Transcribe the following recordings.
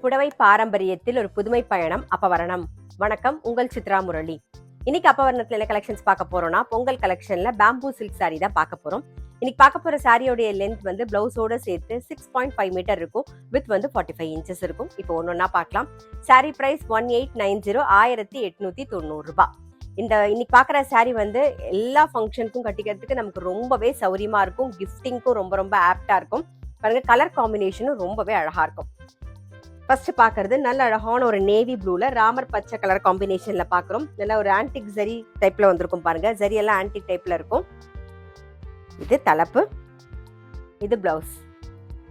புடவை பாரம்பரியத்தில் ஒரு புதுமை பயணம் அப்பவரணம். வணக்கம், உங்கள் சித்ரா முரளி. இன்னைக்கு அப்பவரணத்துல என்ன கலெக்ஷன்ஸ் பார்க்க போறோம்னா, பொங்கல் கலெக்ஷன்ல பேம்பூ சில்க் சாரி தான் பார்க்க போறோம். இன்னைக்கு பார்க்க போற சாரியோடைய லென்த் வந்து பிளவுஸோட சேர்த்து 6.5 மீட்டர் இருக்கும். வித் வந்து 45 இன்ச்சஸ் இருக்கும். இப்போ ஒன்னொன்னா பார்க்கலாம். சாரி பிரைஸ் 1890, 1890 ரூபாய். இன்னைக்கு பார்க்குற சாரி வந்து எல்லா ஃபங்க்ஷனுக்கும் கட்டிக்கிறதுக்கு நமக்கு ரொம்பவே சௌரியமா இருக்கும். கிஃப்டிங்க்கும் ரொம்ப ரொம்ப ஆப்டா இருக்கும். பாருங்க, கலர் காம்பினேஷனும் ரொம்பவே அழகா இருக்கும். ஃபர்ஸ்ட் பார்க்கறது நல்ல அழகான ஒரு நேவி ப்ளூல ராமர் பச்சை கலர் காம்பினேஷன்ல பார்க்குறோம். நல்ல ஒரு ஆன்டிக் ஜரி டைப்ல வந்திருக்கும். பாருங்க, ஜரி எல்லாம் ஆன்டிக் டைப்ல இருக்கும். இது தலைப்பு, இது பிளவுஸ்.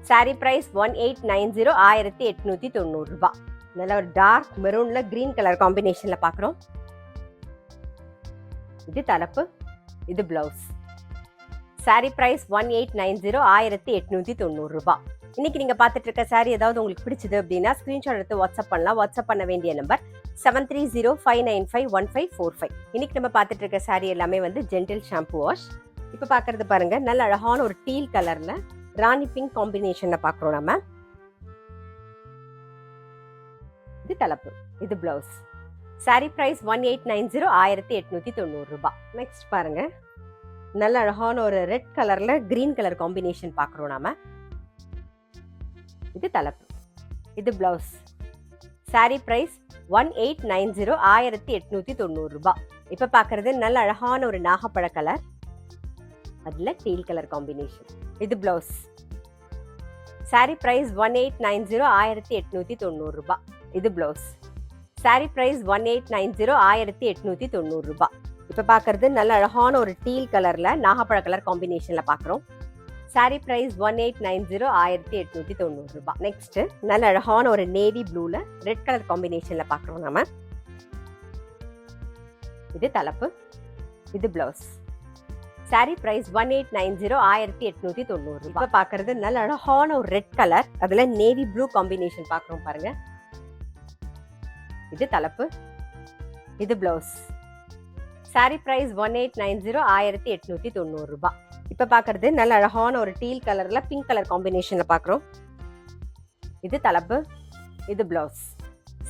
சாரி பிரைஸ் 1890, 1890 ரூபாய். நல்ல ஒரு டார்க் மெரூன்ல கிரீன் கலர் காம்பினேஷன்ல பார்க்குறோம். இது தலைப்பு, இது பிளவுஸ். சாரி பிரைஸ் 1890, 1890 ரூபாய். இன்னைக்கு நீங்க பார்த்துட்டு இருக்க சாரி ஏதாவது உங்களுக்கு பிடிச்சது அப்படின்னா ஸ்கிரீன்ஷாட் எடுத்து வாட்ஸ்அப் பண்ணலாம். வாட்ஸ்அப் பண்ண வேண்டிய நம்பர் 7305951545. இன்னைக்கு நம்ம பார்த்துட்டு இருக்க சாரி எல்லாமே வந்து ஜென்டில் ஷாம்பு வாஷ். இப்ப பாக்குறது பாருங்க, நல்ல அழகான ஒரு டீல் கலர்ல ராணி பிங்க் காம்பினேஷன்ல பாக்குறோம் நம்ம. இது தலைப்பு, இது பிளவுஸ். சாரி பிரைஸ் 1890, 1890 ரூபாய். நெக்ஸ்ட் பாருங்க, நல்ல அழகான ஒரு ரெட் கலர்ல கிரீன் கலர் காம்பினேஷன் பாக்குறோம் நாம. இது தலைப்பு, இது பிளவுஸ். சாரி பிரைஸ் 1890, 1890 ரூபாய். இப்ப பாக்குறது நல்ல அழகான ஒரு நாகப்பழ கலர், அதுல டீல் கலர் காம்பினேஷன். இது பிளவுஸ். சாரி பிரைஸ் 1890, 1890 ரூபாய். இது பிளவுஸ். சாரி பிரைஸ் 1890, 1890 ரூபாய். இப்ப பாக்குறது நல்ல அழகான ஒரு டீல் கலர்ல நாகப்பழ கலர் காம்பினேஷன்ல பாக்குறோம். சாரி பிரைஸ் 1890, 1890 ரூபாய். நெக்ஸ்ட் நல்ல அழகான ஒரு நேவி ப்ளூல ரெட் கலர் காம்பினேஷன்ல பாக்குறோம் நாம. இது தலைப்பு, இது பிளவுஸ். சாரி பிரைஸ் 1890, 1890 ரூபாய். இப்ப பாக்குறது நல்ல அழகான ஒரு ரெட் கலர், அதுல நேவி ப்ளூ காம்பினேஷன் பாக்குறோம் பாருங்க. இது தலைப்பு, இது பிளவுஸ். சாரி பிரைஸ் 1890, 1890 ரூபாய். இப்ப பாக்குறது நல்ல அழகான ஒரு டீல் கலர்ல பிங்க் கலர் காம்பினேஷன்ல பாக்குறோம். இது தலைப்பு, இது பிளவுஸ்.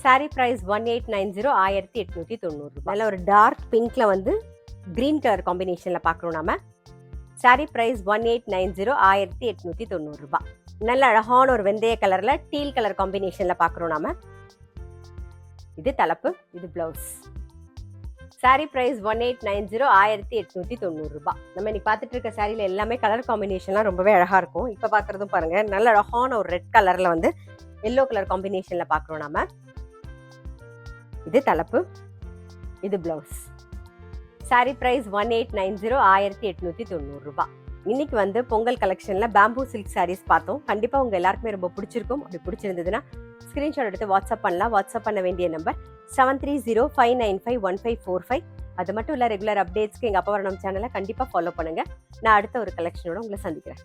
சாரி பிரைஸ் 1890, 1890 ரூபாய். நல்ல ஒரு டார்க் பிங்க்ல வந்து கிரீன் கலர் காம்பினேஷன்ல பாக்குறோம் நாம. சாரி பிரைஸ் 1890, 1890 ரூபாய். நல்ல அழகான ஒரு வெந்தய கலர்ல டீல் கலர் காம்பினேஷன்ல பாக்குறோம் நாம. இது தலைப்பு, இது பிளவுஸ். சாரி பிரைஸ் 1890, 1890 ரூபாய். நம்ம இன்னைக்கு பார்த்துட்டு இருக்க சாரியில எல்லாமே கலர் காம்பினேஷன்லாம் ரொம்பவே அழகா இருக்கும். இப்ப பாக்குறதும் பாருங்க, நல்ல அழகான ஒரு ரெட் கலர்ல வந்து எல்லோ கலர் காம்பினேஷன்ல பாக்குறோம் நாம. இது தலைப்பு, இது பிளவுஸ். சாரி பிரைஸ் 1890, 1890 ரூபாய். இன்னைக்கு வந்து பொங்கல் கலெக்ஷன்ல பேம்பூ சில்க் சாரீஸ் பார்த்தோம். கண்டிப்பா உங்க எல்லாருக்குமே ரொம்ப பிடிச்சிருக்கும். அப்படி பிடிச்சிருந்ததுன்னா ஸ்கிரீன்ஷாட் எடுத்து வாட்ஸ்அப் பண்ணலாம். வாட்ஸ்அப் பண்ண வேண்டிய நம்பர் 7305951545. அது மட்டும் இல்ல, ரெகுலர் அப்டேட்ஸ்க்கு எங்க அப்பவரணம் சேனலை கண்டிப்பா ஃபாலோ பண்ணுங்க. நான் அடுத்த ஒரு கலெக்ஷனோட உங்களை சந்திக்கிறேன்.